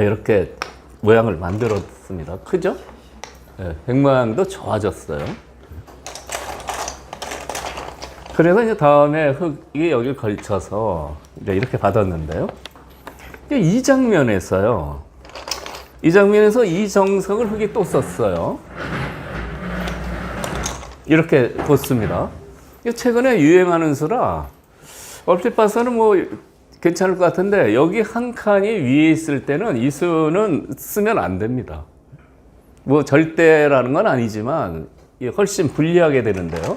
이렇게 모양을 만들었습니다. 크죠? 백 모양도 좋아졌어요. 그래서 이제 다음에 흙이 여기 걸쳐서 이제 이렇게 받았는데요. 이 장면에서요. 이 장면에서 이 정석을 흙이 또 썼어요. 이렇게 뒀습니다. 최근에 유행하는 수라 얼핏 봐서는 뭐 괜찮을 것 같은데 여기 한 칸이 위에 있을 때는 이 수는 쓰면 안 됩니다. 뭐 절대라는 건 아니지만 훨씬 불리하게 되는데요.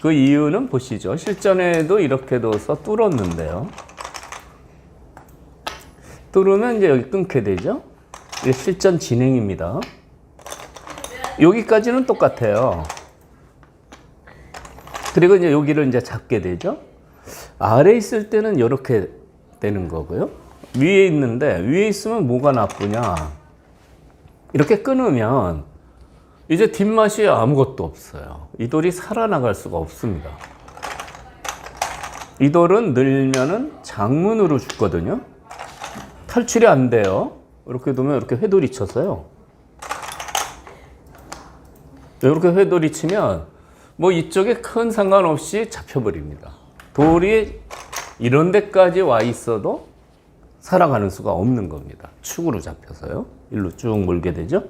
그 이유는 보시죠. 실전에도 이렇게 둬서 뚫었는데요. 뚫으면 이제 여기 끊게 되죠. 이게 실전 진행입니다. 여기까지는 똑같아요. 그리고 이제 여기를 이제 잡게 되죠. 아래에 있을 때는 이렇게 되는 거고요. 위에 있는데 위에 있으면 뭐가 나쁘냐. 이렇게 끊으면 이제 뒷맛이 아무것도 없어요. 이 돌이 살아나갈 수가 없습니다. 이 돌은 늘면은 장문으로 죽거든요. 탈출이 안 돼요. 이렇게 두면 이렇게 회돌이 쳐서요. 이렇게 회돌이 치면 뭐 이쪽에 큰 상관없이 잡혀버립니다. 돌이 이런 데까지 와 있어도 살아가는 수가 없는 겁니다. 축으로 잡혀서요. 일로 쭉 몰게 되죠.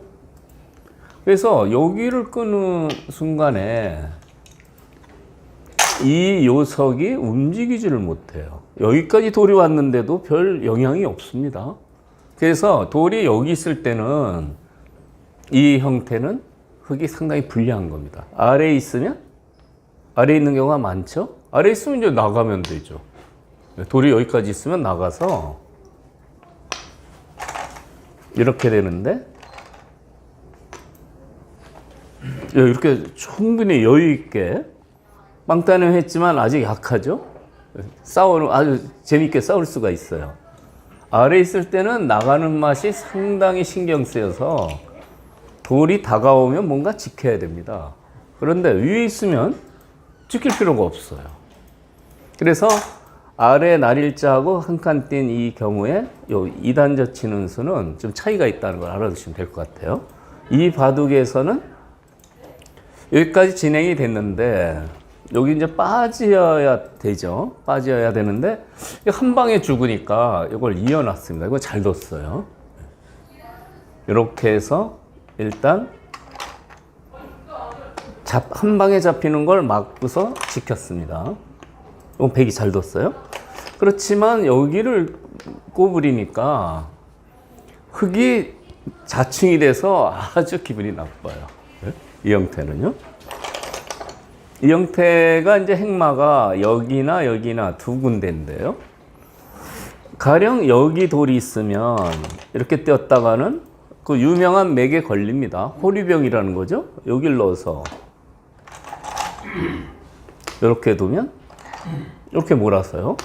그래서 여기를 끄는 순간에 이 요석이 움직이지를 못해요. 여기까지 돌이 왔는데도 별 영향이 없습니다. 그래서 돌이 여기 있을 때는 이 형태는 흙이 상당히 불리한 겁니다. 아래에 있으면 아래에 있는 경우가 많죠. 아래에 있으면 이제 나가면 되죠. 돌이 여기까지 있으면 나가서 이렇게 되는데 이렇게 충분히 여유 있게 빵따는 했지만 아직 약하죠. 싸우는 아주 재밌게 싸울 수가 있어요. 아래에 있을 때는 나가는 맛이 상당히 신경 쓰여서 돌이 다가오면 뭔가 지켜야 됩니다. 그런데 위에 있으면 지킬 필요가 없어요. 그래서 아래 날일자하고 한 칸 뛴 이 경우에 요 2단 젖히는 수는 좀 차이가 있다는 걸 알아두시면 될 것 같아요. 이 바둑에서는 여기까지 진행이 됐는데 여기 이제 빠져야 되죠. 빠져야 되는데 한 방에 죽으니까 이걸 이어놨습니다. 이거 잘 뒀어요. 이렇게 해서 일단 한 방에 잡히는 걸 막고서 지켰습니다. 이건 백이 잘 뒀어요. 그렇지만 여기를 꼬부리니까 흙이 자충이 돼서 아주 기분이 나빠요. 이 형태는요. 이 형태가 이제 행마가 여기나 여기나 두 군데인데요. 가령 여기 돌이 있으면 이렇게 떼었다가는 그 유명한 맥에 걸립니다. 호리병이라는 거죠. 여기를 넣어서 이렇게 두면 이렇게 몰아서요.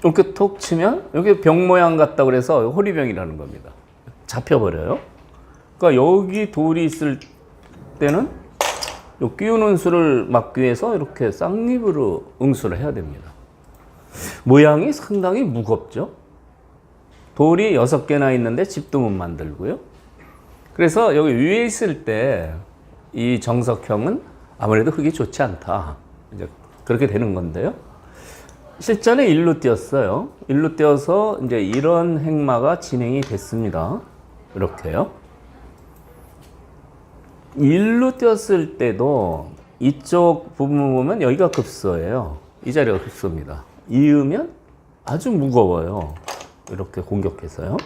이렇게 톡 치면 여기 병 모양 같다 그래서 호리병이라는 겁니다. 잡혀버려요. 그러니까 여기 돌이 있을 때는 요 끼우는 수를 막기 위해서 이렇게 쌍립으로 응수를 해야 됩니다. 모양이 상당히 무겁죠. 돌이 6개나 있는데 집도 못 만들고요. 그래서 여기 위에 있을 때 이 정석형은 아무래도 흙이 좋지 않다. 이제 그렇게 되는 건데요. 실전에 일로 띄었어요. 일로 띄어서 이제 이런 행마가 진행이 됐습니다. 이렇게요. 일로 띄었을 때도 이쪽 부분 보면 여기가 급소예요. 이 자리가 급소입니다. 이으면 아주 무거워요. 이렇게 공격해서요.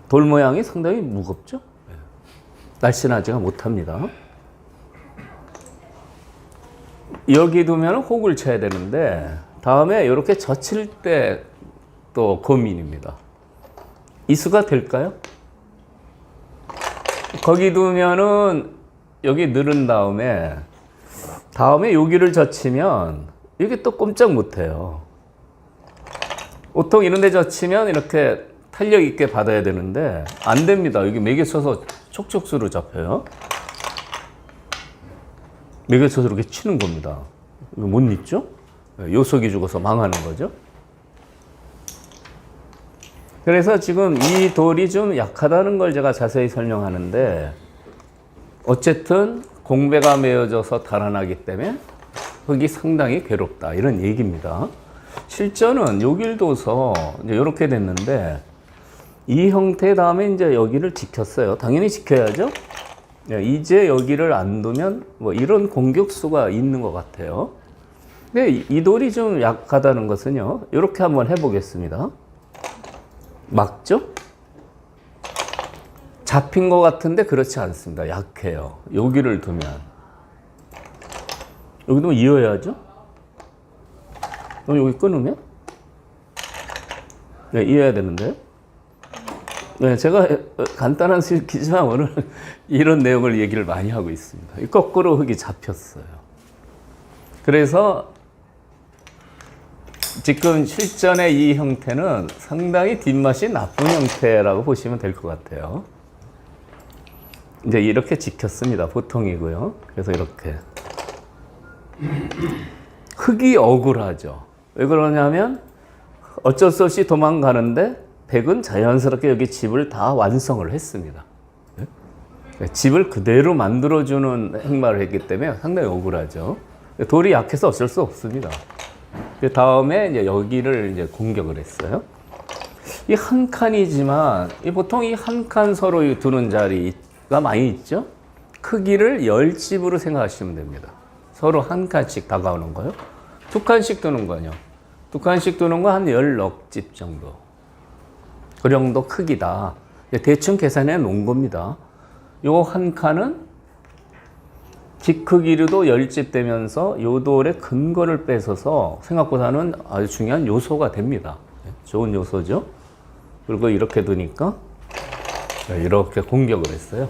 돌 모양이 상당히 무겁죠. 날씬하지가 못합니다. 여기 두면 혹을 쳐야 되는데 다음에 이렇게 젖힐 때 또 고민입니다. 이 수가 될까요? 거기 두면은 여기 늘은 다음에 여기를 젖히면 이게 또 꼼짝 못해요. 보통 이런 데 젖히면 이렇게 탄력 있게 받아야 되는데 안 됩니다. 여기 매개 쳐서 촉촉수로 잡혀요. 매개 쳐서 이렇게 치는 겁니다. 이거 못 잊죠? 요석이 죽어서 망하는 거죠. 그래서 지금 이 돌이 좀 약하다는 걸 제가 자세히 설명하는데, 어쨌든 공배가 메어져서 달아나기 때문에 흙이 상당히 괴롭다, 이런 얘기입니다. 실전은 여길 둬서 이제 이렇게 됐는데, 이 형태 다음에 이제 여기를 지켰어요. 당연히 지켜야죠. 이제 여기를 안 두면 뭐 이런 공격수가 있는 것 같아요. 근데 이 돌이 좀 약하다는 것은요, 이렇게 한번 해보겠습니다. 막죠? 잡힌 것 같은데 그렇지 않습니다. 약해요. 여기를 두면. 여기도 이어야죠? 그럼 여기 끊으면? 네, 이어야 되는데. 네, 제가 간단한 실기지만 오늘 이런 내용을 얘기를 많이 하고 있습니다. 거꾸로 흙이 잡혔어요. 그래서 지금 실전의 이 형태는 상당히 뒷맛이 나쁜 형태라고 보시면 될 것 같아요. 이제 이렇게 지켰습니다. 보통이고요. 그래서 이렇게. 흙이 억울하죠. 왜 그러냐면 어쩔 수 없이 도망가는데 백은 자연스럽게 여기 집을 다 완성을 했습니다. 집을 그대로 만들어주는 행마를 했기 때문에 상당히 억울하죠. 돌이 약해서 어쩔 수 없습니다. 그 다음에 이제 여기를 이제 공격을 했어요. 이 한 칸이지만 보통 이 한 칸 서로 두는 자리가 많이 있죠. 크기를 10집으로 생각하시면 됩니다. 서로 한 칸씩 다가오는 거요. 두 칸씩 두는 거요. 두 칸씩 두는 거 한 10넉집 정도. 그 정도 크기다. 대충 계산해 놓은 겁니다. 요 한 칸은 집 크기로도 10집 되면서 요 돌의 근거를 뺏어서 생각보다는 아주 중요한 요소가 됩니다. 좋은 요소죠. 그리고 이렇게 두니까 이렇게 공격을 했어요.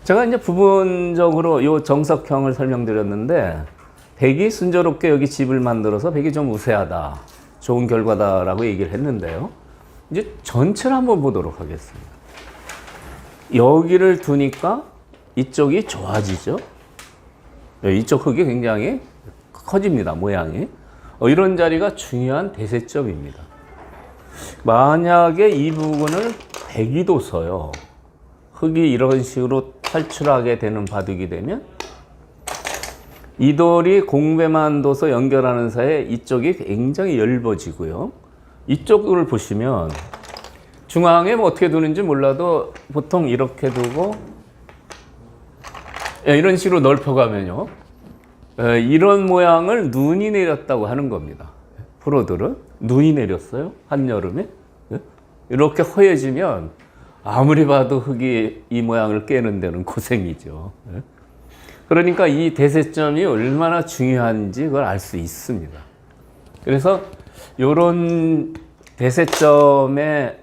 제가 이제 부분적으로 요 정석형을 설명드렸는데, 백이 순조롭게 여기 집을 만들어서 백이 좀 우세하다, 좋은 결과다라고 얘기를 했는데요. 이제 전체를 한번 보도록 하겠습니다. 여기를 두니까 이쪽이 좋아지죠. 이쪽 흙이 굉장히 커집니다, 모양이. 이런 자리가 중요한 대세점입니다. 만약에 이 부분을 백이 둬서요, 흙이 이런 식으로 탈출하게 되는 바둑이 되면 이 돌이 공배만 둬서 연결하는 사이에 이쪽이 굉장히 엷어지고요. 이쪽을 보시면 중앙에 뭐 어떻게 두는지 몰라도 보통 이렇게 두고 이런 식으로 넓혀가면요, 이런 모양을 눈이 내렸다고 하는 겁니다. 프로들은 눈이 내렸어요, 한여름에. 이렇게 허해지면 아무리 봐도 흙이 이 모양을 깨는 데는 고생이죠. 그러니까 이 대세점이 얼마나 중요한지 그걸 알 수 있습니다. 그래서 이런 대세점에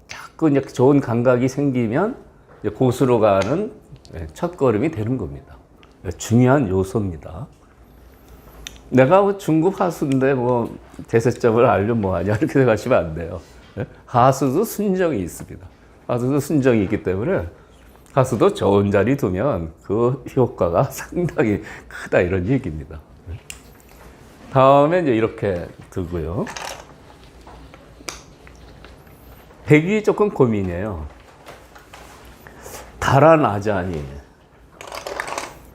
자꾸 이제 좋은 감각이 생기면 고수로 가는 첫 걸음이 되는 겁니다. 중요한 요소입니다. 내가 중급 하수인데 뭐 대세점을 알면 뭐하냐, 이렇게 생각하시면 안 돼요. 하수도 순정이 있습니다. 하수도 순정이 있기 때문에 하수도 좋은 자리 두면 그 효과가 상당히 크다, 이런 얘기입니다. 다음에 이제 이렇게 두고요. 백이 조금 고민이에요. 달아나자니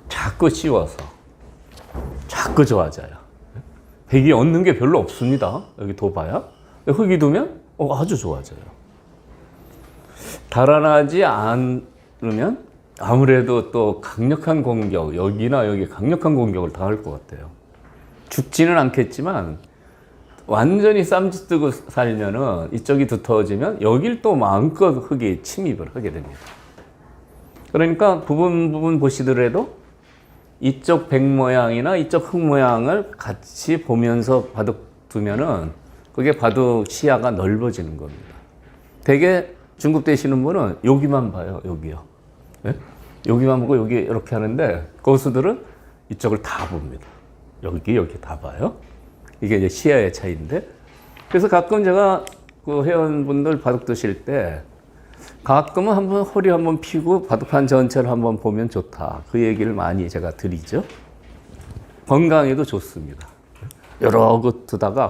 자꾸 씌워서 자꾸 좋아져요. 백이 얻는 게 별로 없습니다. 여기 둬봐야. 흙이 두면 아주 좋아져요. 달아나지 않으면 아무래도 또 강력한 공격, 여기나 여기 강력한 공격을 당할 것 같아요. 죽지는 않겠지만 완전히 쌈짓뜨고 살면은 이쪽이 두터워지면 여길 또 마음껏 흙이 침입을 하게 됩니다. 그러니까 부분 보시더라도 이쪽 백 모양이나 이쪽 흙 모양을 같이 보면서 바둑 두면은 그게 바둑 시야가 넓어지는 겁니다. 되게 중급 되시는 분은 여기만 봐요, 여기요. 네? 여기만 보고 여기 이렇게 하는데 고수들은 이쪽을 다 봅니다. 여기 다 봐요. 이게 이제 시야의 차이인데, 그래서 가끔 제가 그 회원분들 바둑 두실 때 가끔은 한번 허리 한번 펴고 바둑판 전체를 한번 보면 좋다, 그 얘기를 많이 제가 드리죠. 건강에도 좋습니다. 여러 곳 두다가